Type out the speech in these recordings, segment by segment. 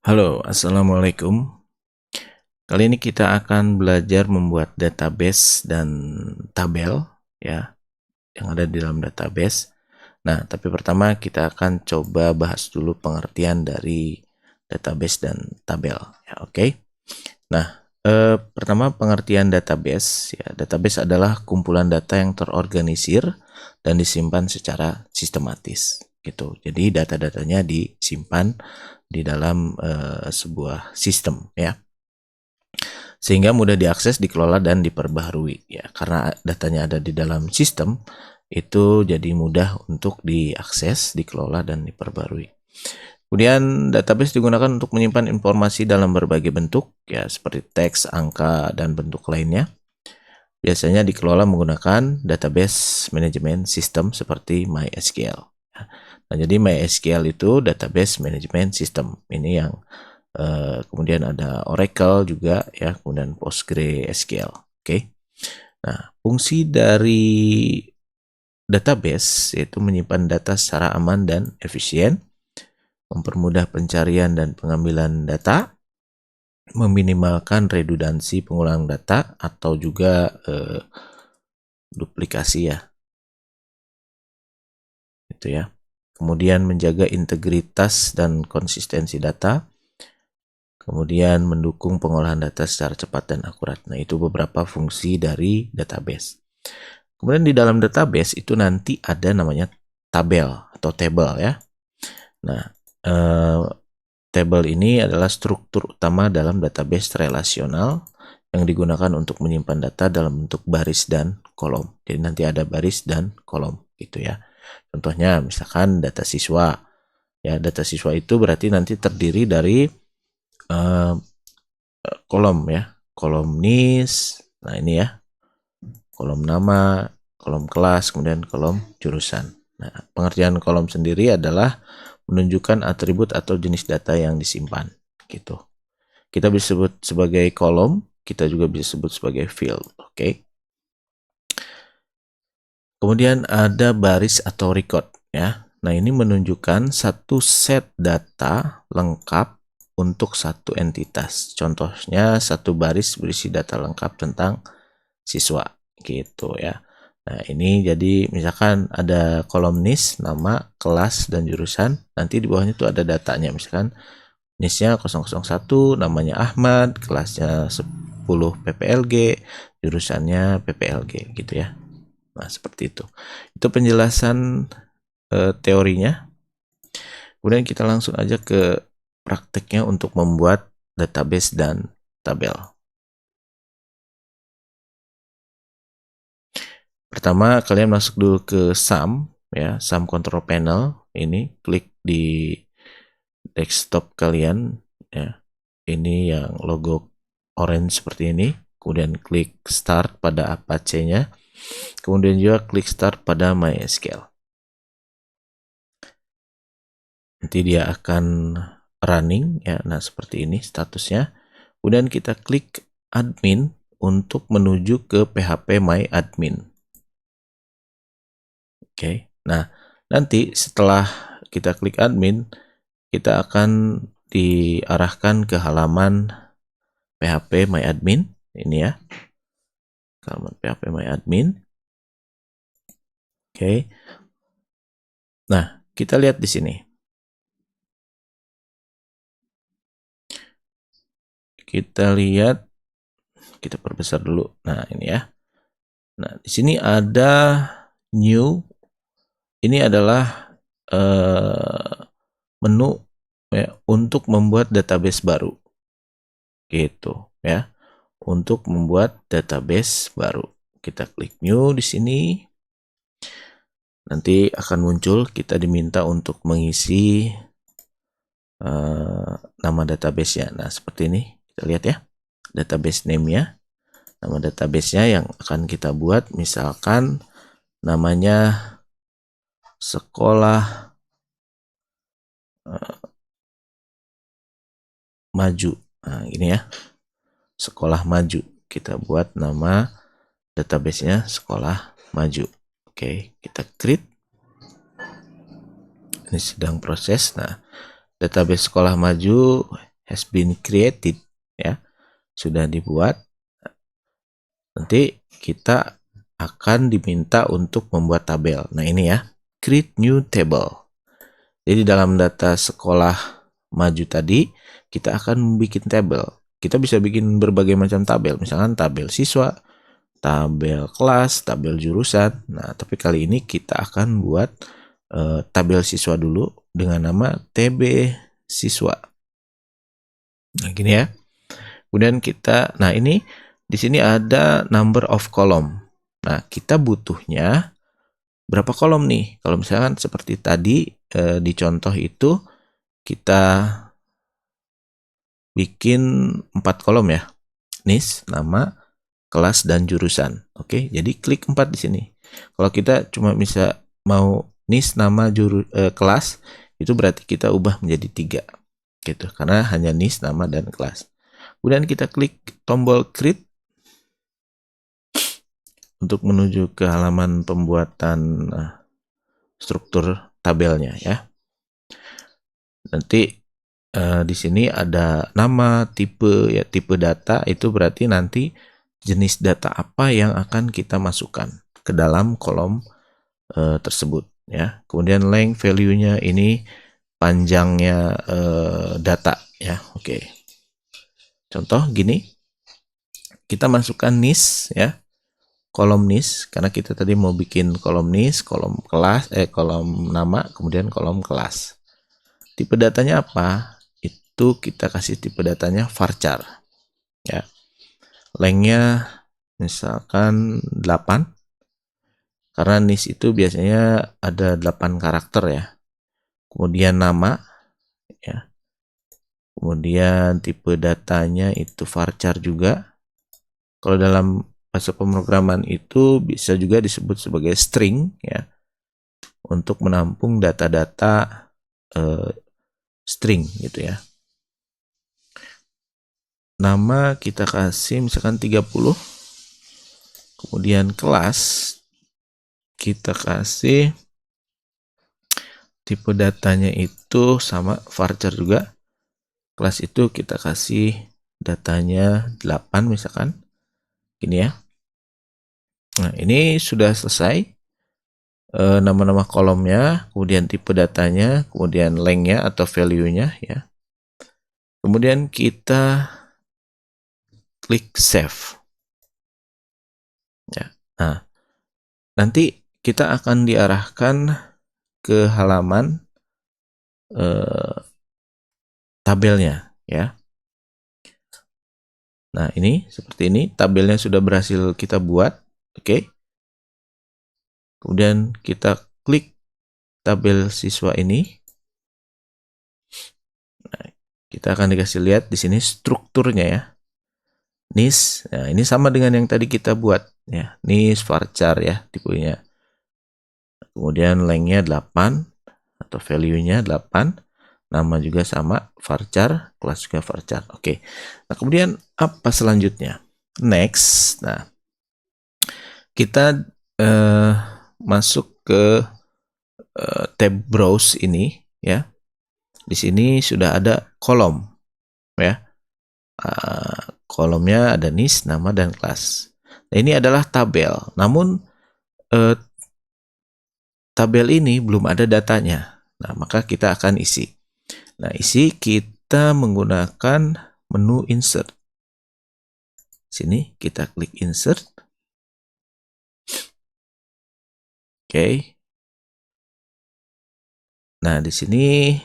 Halo, Assalamualaikum. Kali ini kita akan belajar membuat database dan tabel ya, yang ada di dalam database. Nah, tapi pertama kita akan coba bahas dulu pengertian dari database dan tabel ya, oke. Nah, pertama pengertian database ya. Database adalah kumpulan data yang terorganisir dan disimpan secara sistematis gitu. Jadi data-datanya disimpan di dalam sebuah sistem ya, sehingga mudah diakses, dikelola dan diperbaharui ya. Karena datanya ada di dalam sistem, itu jadi mudah untuk diakses, dikelola dan diperbarui. Kemudian database digunakan untuk menyimpan informasi dalam berbagai bentuk ya, seperti teks, angka dan bentuk lainnya. Biasanya dikelola menggunakan database management system seperti MySQL. Nah, jadi MySQL itu database management system. Ini yang kemudian ada Oracle juga ya, kemudian PostgreSQL. Oke. Nah, fungsi dari database yaitu menyimpan data secara aman dan efisien, mempermudah pencarian dan pengambilan data, meminimalkan redundansi pengulang data atau juga duplikasi ya. Itu ya. Kemudian menjaga integritas dan konsistensi data. Kemudian mendukung pengolahan data secara cepat dan akurat. Nah, itu beberapa fungsi dari database. Kemudian di dalam database itu nanti ada namanya tabel atau table ya. Nah, table ini adalah struktur utama dalam database relasional yang digunakan untuk menyimpan data dalam bentuk baris dan kolom. Jadi nanti ada baris dan kolom gitu ya. Contohnya misalkan data siswa. Ya, data siswa itu berarti nanti terdiri dari kolom ya, kolom NIS. Nah, ini ya, kolom nama, kolom kelas, kemudian kolom jurusan. Nah, pengertian kolom sendiri adalah menunjukkan atribut atau jenis data yang disimpan gitu. Kita bisa sebut sebagai kolom, kita juga bisa sebut sebagai field, oke. Kemudian ada baris atau record ya. Nah, ini menunjukkan satu set data lengkap untuk satu entitas. Contohnya satu baris berisi data lengkap tentang siswa gitu ya. Nah, ini jadi misalkan ada kolom NIS, nama, kelas, dan jurusan. Nanti di bawahnya tuh ada datanya. Misalkan NIS-nya 001, namanya Ahmad, kelasnya 10 PPLG, jurusannya PPLG gitu ya. Nah, seperti itu. Itu penjelasan teorinya. Kemudian kita langsung aja ke prakteknya untuk membuat database dan tabel. Pertama, kalian masuk dulu ke SAM ya, SAM Control Panel. Ini klik di desktop kalian ya. Ini yang logo orange seperti ini. Kemudian klik Start pada Apache-nya. Kemudian juga klik Start pada MySQL. Nanti dia akan running ya. Nah, seperti ini statusnya. Kemudian kita klik admin untuk menuju ke PHP My Admin. Oke. Nah, nanti setelah kita klik admin, kita akan diarahkan ke halaman PHP My Admin. Ini ya. Halaman PHP My Admin. Oke. Nah, kita lihat di sini. Kita lihat, kita perbesar dulu. Nah, ini ya. Nah, di sini ada new. Ini adalah menu ya, untuk membuat database baru. Gitu ya. Untuk membuat database baru. Kita klik new di sini. Nanti akan muncul, kita diminta untuk mengisi nama database-nya. Nah, seperti ini. Kita lihat ya. Database name-nya. Nama database-nya yang akan kita buat, misalkan namanya sekolah maju. Nah, ini ya. Sekolah maju. Kita buat nama database-nya sekolah maju. Oke, kita create. Ini sedang proses. Nah, database sekolah maju has been created, ya, sudah dibuat. Nanti kita akan diminta untuk membuat tabel. Nah, ini ya, create new table. Jadi dalam data sekolah maju tadi, kita akan bikin tabel. Kita bisa bikin berbagai macam tabel, misalkan tabel siswa, tabel kelas, tabel jurusan. Nah, tapi kali ini kita akan buat tabel siswa dulu dengan nama TB siswa. Nah, gini ya. Kemudian nah ini di sini ada number of column. Nah, kita butuhnya berapa kolom nih? Kalau misalkan seperti tadi di contoh itu kita bikin 4 kolom ya. NIS, nama, kelas, dan jurusan. Oke, jadi klik 4 di sini. Kalau kita cuma bisa mau NIS, nama, kelas, itu berarti kita ubah menjadi 3. Gitu, karena hanya NIS, nama, dan kelas. Kemudian kita klik tombol create untuk menuju ke halaman pembuatan struktur tabelnya ya. Nanti di sini ada nama, tipe ya, tipe data itu berarti nanti jenis data apa yang akan kita masukkan ke dalam kolom tersebut ya. Kemudian length value-nya ini panjangnya data ya. Oke. Contoh gini. Kita masukkan NIS ya. Kolom NIS karena kita tadi mau bikin kolom NIS, kolom kelas, kolom nama, kemudian kolom kelas. Tipe datanya apa? Itu kita kasih tipe datanya varchar. Ya. Lengthnya misalkan 8. Karena NIS itu biasanya ada 8 karakter ya. Kemudian nama ya. Kemudian tipe datanya itu varchar juga. Kalau dalam bahasa pemrograman itu bisa juga disebut sebagai string ya, untuk menampung data-data string gitu ya. Nama kita kasih misalkan 30. Kemudian kelas kita kasih tipe datanya itu sama varchar juga. Kelas itu kita kasih datanya 8 misalkan. Gini ya. Nah, ini sudah selesai. Nama-nama kolomnya, kemudian tipe datanya, kemudian lengthnya atau value-nya ya. Kemudian kita klik save. Ya. Nah, nanti kita akan diarahkan ke halaman tabelnya ya. Nah, ini seperti ini, tabelnya sudah berhasil kita buat. Oke. Kemudian kita klik tabel siswa ini. Nah, kita akan dikasih lihat di sini strukturnya ya. NIS, nah ini sama dengan yang tadi kita buat ya. NIS varchar ya tipenya. Kemudian lengthnya 8 atau value-nya 8. Nama juga sama, varchar, kelas juga varchar. Oke. Nah, kemudian apa selanjutnya? Next. Nah, kita masuk ke tab browse ini ya. Di sini sudah ada kolom ya. Kolomnya ada NIS, nama, dan kelas. Nah, ini adalah tabel. Namun tabel ini belum ada datanya. Nah, maka kita akan isi. Nah, isi kita menggunakan menu insert. Sini kita klik insert. Oke. Nah, di sini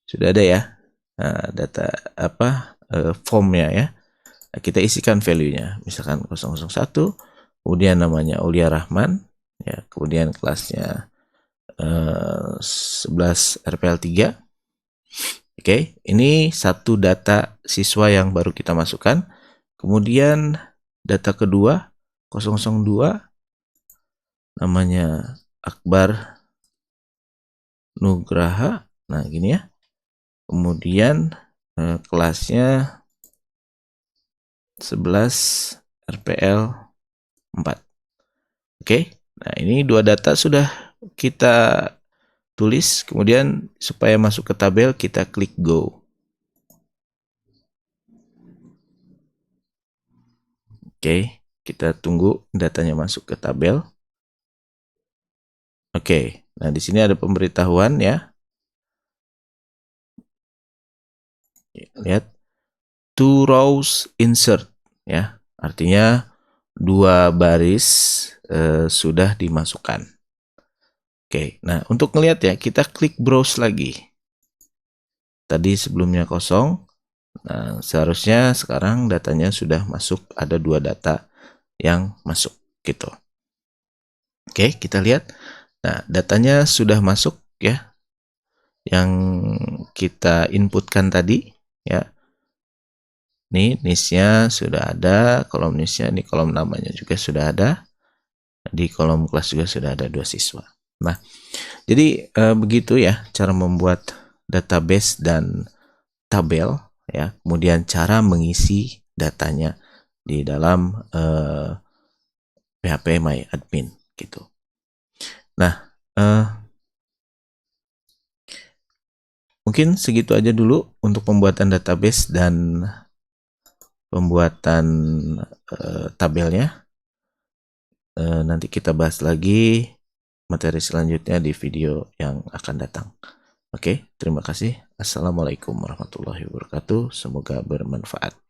sudah ada ya. Nah, data formnya ya. Nah, kita isikan value-nya. Misalkan 001, kemudian namanya Aulia Rahman, ya, kemudian kelasnya 11 RPL 3. Oke, ini satu data siswa yang baru kita masukkan. Kemudian data kedua 002 namanya Akbar Nugraha. Nah, gini ya. Kemudian kelasnya 11 RPL 4. Oke. Nah, ini dua data sudah kita tulis. Kemudian supaya masuk ke tabel kita klik go. Oke, kita tunggu datanya masuk ke tabel. Oke, nah di sini ada pemberitahuan ya. Lihat, 2 rows insert ya. Artinya 2 baris sudah dimasukkan. Oke, nah untuk ngelihat ya, kita klik browse lagi. Tadi sebelumnya kosong. Nah, seharusnya sekarang datanya sudah masuk, ada 2 data yang masuk gitu. Oke, kita lihat. Nah, datanya sudah masuk ya. Yang kita inputkan tadi ya. Nih, niche-nya sudah ada, kolom niche-nya, ini kolom namanya juga sudah ada. Di kolom kelas juga sudah ada 2 siswa. Nah, jadi begitu ya cara membuat database dan tabel ya. Kemudian cara mengisi datanya di dalam PHP My Admin gitu. Nah, mungkin segitu aja dulu untuk pembuatan database dan pembuatan tabelnya. Nanti kita bahas lagi materi selanjutnya di video yang akan datang. Oke, terima kasih. Assalamualaikum warahmatullahi wabarakatuh. Semoga bermanfaat.